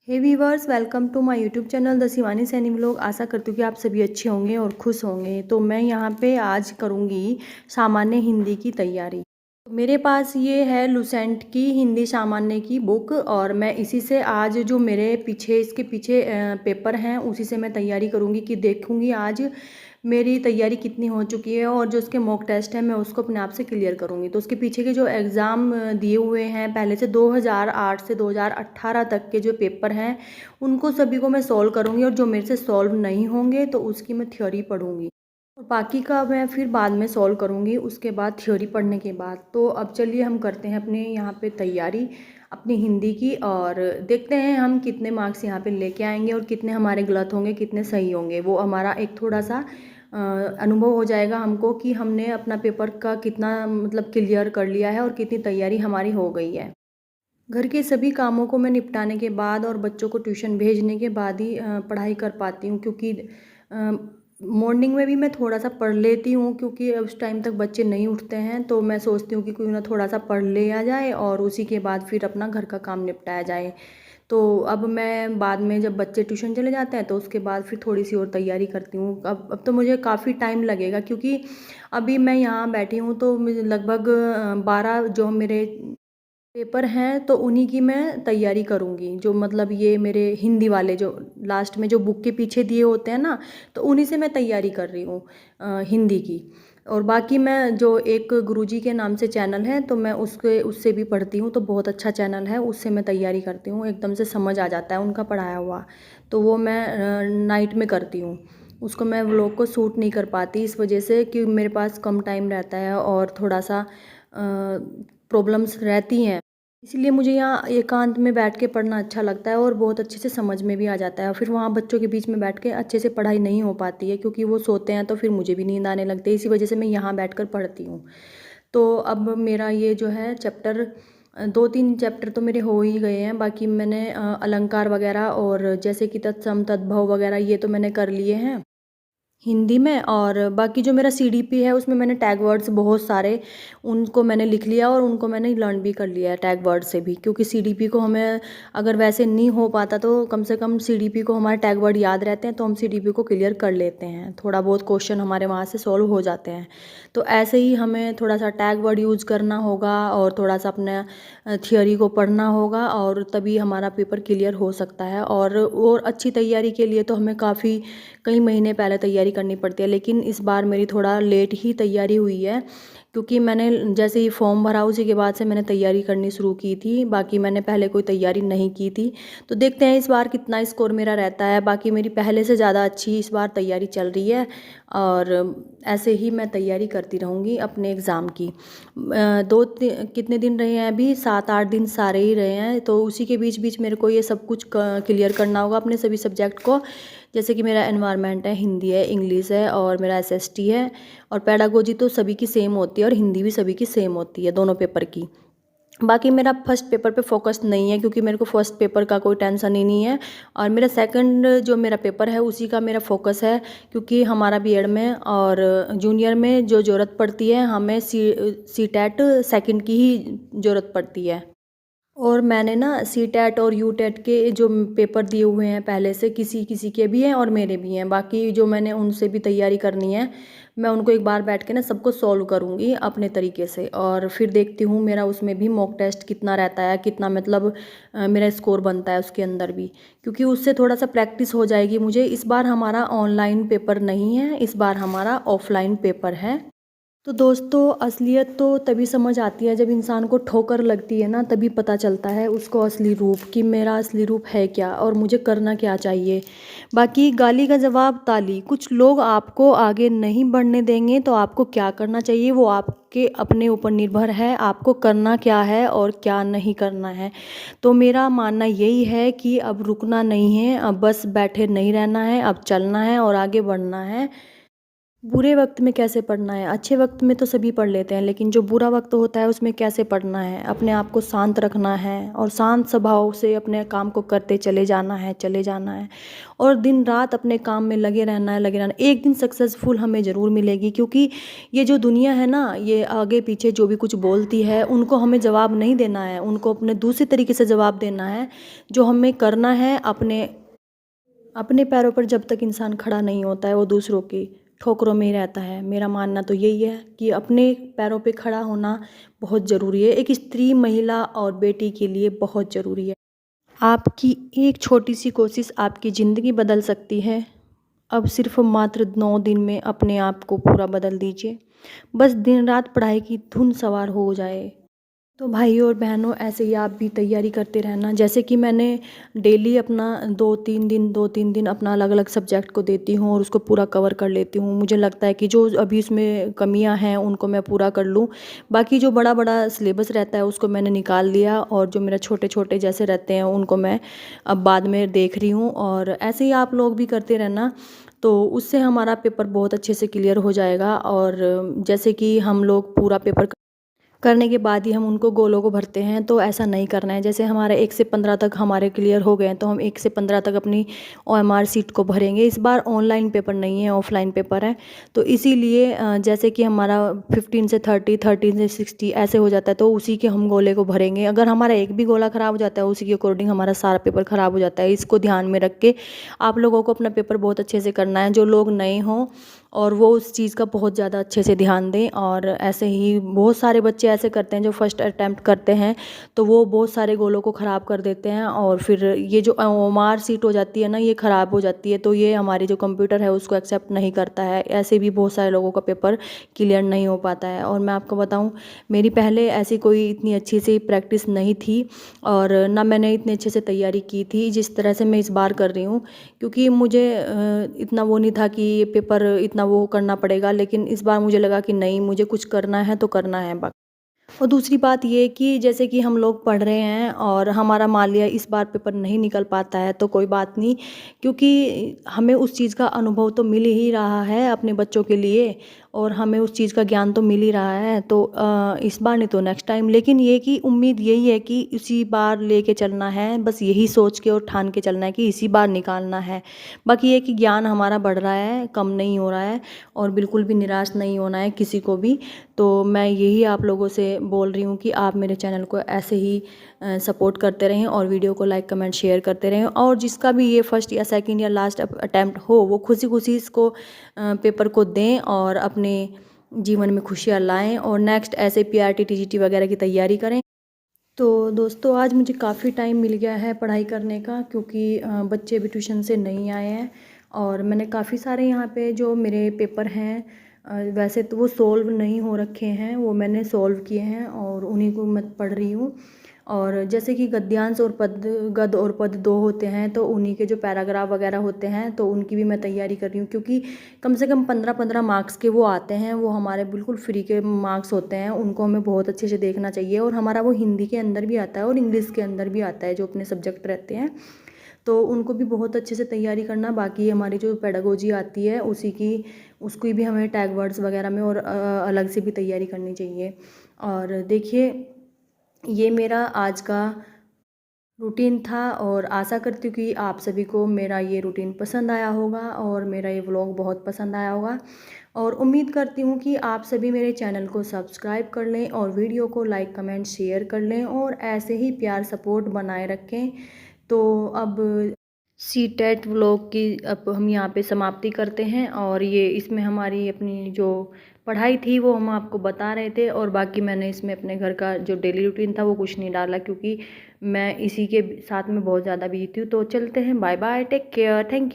Hey viewers, welcome to my YouTube channel the Shivani Saini vlog. आशा करती हूँ कि आप सभी अच्छे होंगे और खुश होंगे। तो मैं यहाँ पे आज करूँगी सामान्य हिंदी की तैयारी। मेरे पास ये है लुसेंट की हिंदी सामान्य की बुक और मैं इसी से आज जो मेरे पीछे इसके पीछे पेपर हैं उसी से मैं तैयारी करूँगी कि देखूँगी आज मेरी तैयारी कितनी हो चुकी है और जो उसके मॉक टेस्ट है मैं उसको अपने आप से क्लियर करूँगी। तो उसके पीछे के जो एग्ज़ाम दिए हुए हैं पहले से 2008 से 2018 तक के जो पेपर हैं उनको सभी को मैं सॉल्व करूँगी और जो मेरे से सॉल्व नहीं होंगे तो उसकी मैं थ्योरी पढ़ूँगी और बाकी का मैं फिर बाद में सॉल्व करूँगी उसके बाद थ्योरी पढ़ने के बाद। तो अब चलिए हम करते हैं अपने यहाँ पे तैयारी अपनी हिंदी की और देखते हैं हम कितने मार्क्स यहाँ पे लेके आएंगे और कितने हमारे गलत होंगे कितने सही होंगे। वो हमारा एक थोड़ा सा अनुभव हो जाएगा हमको कि हमने अपना पेपर का कितना मतलब क्लियर कर लिया है और कितनी तैयारी हमारी हो गई है। घर के सभी कामों को मैं निपटाने के बाद और बच्चों को ट्यूशन भेजने के बाद ही पढ़ाई कर पाती हूँ क्योंकि मॉर्निंग में भी मैं थोड़ा सा पढ़ लेती हूँ क्योंकि उस टाइम तक बच्चे नहीं उठते हैं। तो मैं सोचती हूँ कि क्यों ना थोड़ा सा पढ़ लिया जाए और उसी के बाद फिर अपना घर का काम निपटाया जाए। तो अब मैं बाद में जब बच्चे ट्यूशन चले जाते हैं तो उसके बाद फिर थोड़ी सी और तैयारी करती हूँ। अब तो मुझे काफ़ी टाइम लगेगा क्योंकि अभी मैं यहाँ बैठी हूँ तो मुझे लगभग 12 जो मेरे पेपर हैं तो उन्हीं की मैं तैयारी करूँगी। जो मतलब ये मेरे हिंदी वाले जो लास्ट में जो बुक के पीछे दिए होते हैं ना तो उन्हीं से मैं तैयारी कर रही हूँ हिंदी की। और बाकी मैं जो एक गुरुजी के नाम से चैनल है तो मैं उससे भी पढ़ती हूँ। तो बहुत अच्छा चैनल है, उससे मैं तैयारी करती हूँ, एकदम से समझ आ जाता है उनका पढ़ाया हुआ। तो वो मैं नाइट में करती हूँ, उसको मैं व्लॉग को शूट नहीं कर पाती इस वजह से कि मेरे पास कम टाइम रहता है और थोड़ा सा प्रॉब्लम्स रहती हैं। इसलिए मुझे यहाँ एकांत में बैठ के पढ़ना अच्छा लगता है और बहुत अच्छे से समझ में भी आ जाता है। फिर वहाँ बच्चों के बीच में बैठ के अच्छे से पढ़ाई नहीं हो पाती है क्योंकि वो सोते हैं तो फिर मुझे भी नींद आने लगती है। इसी वजह से मैं यहाँ बैठकर पढ़ती हूँ। तो अब मेरा ये जो है चैप्टर 2-3 चैप्टर तो मेरे हो ही गए हैं। बाकी मैंने अलंकार वगैरह और जैसे कि तत्सम तद्भव वगैरह ये तो मैंने कर लिए हैं हिंदी में। और बाकी जो मेरा सीडीपी है उसमें मैंने टैग वर्ड्स बहुत सारे उनको मैंने लिख लिया और उनको मैंने लर्न भी कर लिया है टैग वर्ड से भी। क्योंकि सीडीपी को हमें अगर वैसे नहीं हो पाता तो कम से कम सीडीपी को हमारे टैग वर्ड याद रहते हैं तो हम सीडीपी को क्लियर कर लेते हैं, थोड़ा बहुत क्वेश्चन हमारे वहाँ से सॉल्व हो जाते हैं। तो ऐसे ही हमें थोड़ा सा टैग वर्ड यूज़ करना होगा और थोड़ा सा अपने थियोरी को पढ़ना होगा और तभी हमारा पेपर क्लियर हो सकता है। और अच्छी तैयारी के लिए तो हमें काफ़ी कई महीने पहले तैयारी करनी पड़ती है। लेकिन इस बार मेरी थोड़ा लेट ही तैयारी हुई है क्योंकि मैंने जैसे ही फॉर्म भरा उसी के बाद से मैंने तैयारी करनी शुरू की थी। बाकी मैंने पहले कोई तैयारी नहीं की थी। तो देखते हैं इस बार कितना स्कोर मेरा रहता है। बाकी मेरी पहले से ज़्यादा अच्छी इस बार तैयारी चल रही है और ऐसे ही मैं तैयारी करती रहूँगी अपने एग्ज़ाम की। कितने दिन रहे हैं अभी, 7-8 दिन सारे ही रहे हैं। तो उसी के बीच बीच मेरे को ये सब कुछ क्लियर करना होगा अपने सभी सब्जेक्ट को। जैसे कि मेरा एनवायरनमेंट है, हिंदी है, इंग्लिश है और मेरा एसएसटी है। और पेडागोजी तो सभी की सेम होती है और हिंदी भी सभी की सेम होती है दोनों पेपर की। बाकी मेरा फर्स्ट पेपर पे फोकस नहीं है क्योंकि मेरे को फर्स्ट पेपर का कोई टेंशन ही नहीं है। और मेरा सेकंड जो मेरा पेपर है उसी का मेरा फोकस है क्योंकि हमारा बीएड में और जूनियर में जो ज़रूरत पड़ती है हमें सीटेट सेकंड की ही ज़रूरत पड़ती है। और मैंने ना सीटेट और यूटेट के जो पेपर दिए हुए हैं पहले से, किसी किसी के भी हैं और मेरे भी हैं। बाकी जो मैंने उनसे भी तैयारी करनी है मैं उनको एक बार बैठ के ना सबको सॉल्व करूँगी अपने तरीके से और फिर देखती हूँ मेरा उसमें भी मॉक टेस्ट कितना रहता है, कितना मतलब मेरा स्कोर बनता है उसके अंदर भी। क्योंकि उससे थोड़ा सा प्रैक्टिस हो जाएगी मुझे। इस बार हमारा ऑनलाइन पेपर नहीं है, इस बार हमारा ऑफलाइन पेपर है। तो दोस्तों असलियत तो तभी समझ आती है जब इंसान को ठोकर लगती है ना, तभी पता चलता है उसको असली रूप कि मेरा असली रूप है क्या और मुझे करना क्या चाहिए। बाकी गाली का जवाब ताली। कुछ लोग आपको आगे नहीं बढ़ने देंगे तो आपको क्या करना चाहिए वो आपके अपने ऊपर निर्भर है, आपको करना क्या है और क्या नहीं करना है। तो मेरा मानना यही है कि अब रुकना नहीं है, अब बस बैठे नहीं रहना है, अब चलना है और आगे बढ़ना है। बुरे वक्त में कैसे पढ़ना है। अच्छे वक्त में तो सभी पढ़ लेते हैं, लेकिन जो बुरा वक्त होता है उसमें कैसे पढ़ना है। अपने आप को शांत रखना है और शांत स्वभाव से अपने काम को करते चले जाना है, चले जाना है और दिन रात अपने काम में लगे रहना है, लगे रहना। एक दिन सक्सेसफुल हमें ज़रूर मिलेगी, क्योंकि ये जो दुनिया है ना, ये आगे पीछे जो भी कुछ बोलती है उनको हमें जवाब नहीं देना है, उनको अपने दूसरे तरीके से जवाब देना है। जो हमें करना है, अपने अपने पैरों पर जब तक इंसान खड़ा नहीं होता है वो दूसरों की ठोकरों में ही रहता है। मेरा मानना तो यही है कि अपने पैरों पे खड़ा होना बहुत ज़रूरी है, एक स्त्री, महिला और बेटी के लिए बहुत ज़रूरी है। आपकी एक छोटी सी कोशिश आपकी ज़िंदगी बदल सकती है। अब सिर्फ मात्र 9 दिन में अपने आप को पूरा बदल दीजिए। बस दिन रात पढ़ाई की धुन सवार हो जाए। तो भाइयों और बहनों, ऐसे ही आप भी तैयारी करते रहना। जैसे कि मैंने डेली अपना 2-3 दिन अपना अलग अलग सब्जेक्ट को देती हूँ और उसको पूरा कवर कर लेती हूँ। मुझे लगता है कि जो अभी उसमें कमियां हैं उनको मैं पूरा कर लूँ। बाकी जो बड़ा बड़ा सिलेबस रहता है उसको मैंने निकाल लिया, और जो मेरा छोटे छोटे जैसे रहते हैं उनको मैं अब बाद में देख रही हूँ। और ऐसे ही आप लोग भी करते रहना, तो उससे हमारा पेपर बहुत अच्छे से क्लियर हो जाएगा। और जैसे कि हम लोग पूरा पेपर करने के बाद ही हम उनको गोलों को भरते हैं, तो ऐसा नहीं करना है। जैसे हमारे 1 से 15 तक हमारे क्लियर हो गए हैं, तो हम 1 से 15 तक अपनी OMR सीट को भरेंगे। इस बार ऑनलाइन पेपर नहीं है, ऑफलाइन पेपर है। तो इसीलिए जैसे कि हमारा 15 से 30, 13 से 60 ऐसे हो जाता है, तो उसी के हम गोले को भरेंगे। अगर हमारा एक भी गोला ख़राब हो जाता है, उसी के अकॉर्डिंग हमारा सारा पेपर ख़राब हो जाता है। इसको ध्यान में रख के आप लोगों को अपना पेपर बहुत अच्छे से करना है। जो लोग नए हों और वो उस चीज़ का बहुत ज़्यादा अच्छे से ध्यान दें। और ऐसे ही बहुत सारे बच्चे ऐसे करते हैं जो फर्स्ट अटैम्प्ट करते हैं, तो वो बहुत सारे गोलों को ख़राब कर देते हैं, और फिर ये जो OMR सीट हो जाती है ना, ये ख़राब हो जाती है। तो ये हमारी जो कंप्यूटर है उसको एक्सेप्ट नहीं करता है। ऐसे भी बहुत सारे लोगों का पेपर क्लियर नहीं हो पाता है। और मैं आपको बताऊँ, मेरी पहले ऐसी कोई इतनी अच्छी सी प्रैक्टिस नहीं थी, और ना मैंने इतने अच्छे से तैयारी की थी जिस तरह से मैं इस बार कर रही हूँ। क्योंकि मुझे इतना वो नहीं था कि ये पेपर इतना वो करना पड़ेगा, लेकिन इस बार मुझे लगा कि नहीं, मुझे कुछ करना है तो करना है। और दूसरी बात ये कि जैसे कि हम लोग पढ़ रहे हैं और हमारा मान लिया इस बार पेपर नहीं निकल पाता है, तो कोई बात नहीं, क्योंकि हमें उस चीज़ का अनुभव तो मिल ही रहा है अपने बच्चों के लिए, और हमें उस चीज़ का ज्ञान तो मिल ही रहा है। तो इस बार नहीं तो नेक्स्ट टाइम, लेकिन ये कि उम्मीद यही है कि इसी बार लेके चलना है, बस यही सोच के और ठान के चलना है कि इसी बार निकालना है। बाकी ये कि ज्ञान हमारा बढ़ रहा है, कम नहीं हो रहा है, और बिल्कुल भी निराश नहीं होना है किसी को भी। तो मैं यही आप लोगों से बोल रही हूँ कि आप मेरे चैनल को ऐसे ही सपोर्ट करते रहें, और वीडियो को लाइक कमेंट शेयर करते रहें। और जिसका भी ये फर्स्ट या सेकंड या लास्ट अटैम्प्ट हो, वो खुशी खुशी इसको पेपर को दें और अपने जीवन में खुशियाँ लाएं, और नेक्स्ट ऐसे PRT TGT वगैरह की तैयारी करें। तो दोस्तों, आज मुझे काफ़ी टाइम मिल गया है पढ़ाई करने का, क्योंकि बच्चे भी ट्यूशन से नहीं आए हैं, और मैंने काफ़ी सारे यहाँ पे जो मेरे पेपर हैं, वैसे तो वो सोल्व नहीं हो रखे हैं, वो मैंने सोल्व किए हैं और उन्हीं को मैं पढ़ रही हूँ। और जैसे कि गद्यांश और पद, गद्य और पद 2 होते हैं, तो उन्हीं के जो पैराग्राफ वगैरह होते हैं, तो उनकी भी मैं तैयारी कर रही हूँ। क्योंकि कम से कम 15-15 मार्क्स के वो आते हैं, वो हमारे बिल्कुल फ्री के मार्क्स होते हैं, उनको हमें बहुत अच्छे से देखना चाहिए। और हमारा वो हिंदी के अंदर भी आता है और इंग्लिश के अंदर भी आता है, जो अपने सब्जेक्ट रहते हैं, तो उनको भी बहुत अच्छे से तैयारी करना। बाकी हमारी जो पेडागोजी आती है उसी की, उसकी भी हमें टैग वर्ड्स वगैरह में और अलग से भी तैयारी करनी चाहिए। और देखिए, ये मेरा आज का रूटीन था, और आशा करती हूँ कि आप सभी को मेरा ये रूटीन पसंद आया होगा और मेरा ये व्लॉग बहुत पसंद आया होगा। और उम्मीद करती हूँ कि आप सभी मेरे चैनल को सब्सक्राइब कर लें और वीडियो को लाइक कमेंट शेयर कर लें, और ऐसे ही प्यार सपोर्ट बनाए रखें। तो अब CTET व्लॉग की अब हम यहाँ पे समाप्ति करते हैं, और ये इसमें हमारी अपनी जो पढ़ाई थी वो हम आपको बता रहे थे, और बाकी मैंने इसमें अपने घर का जो डेली रूटीन था वो कुछ नहीं डाला, क्योंकि मैं इसी के साथ में बहुत ज़्यादा बिजी थी। तो चलते हैं, bye bye, take care, thank you.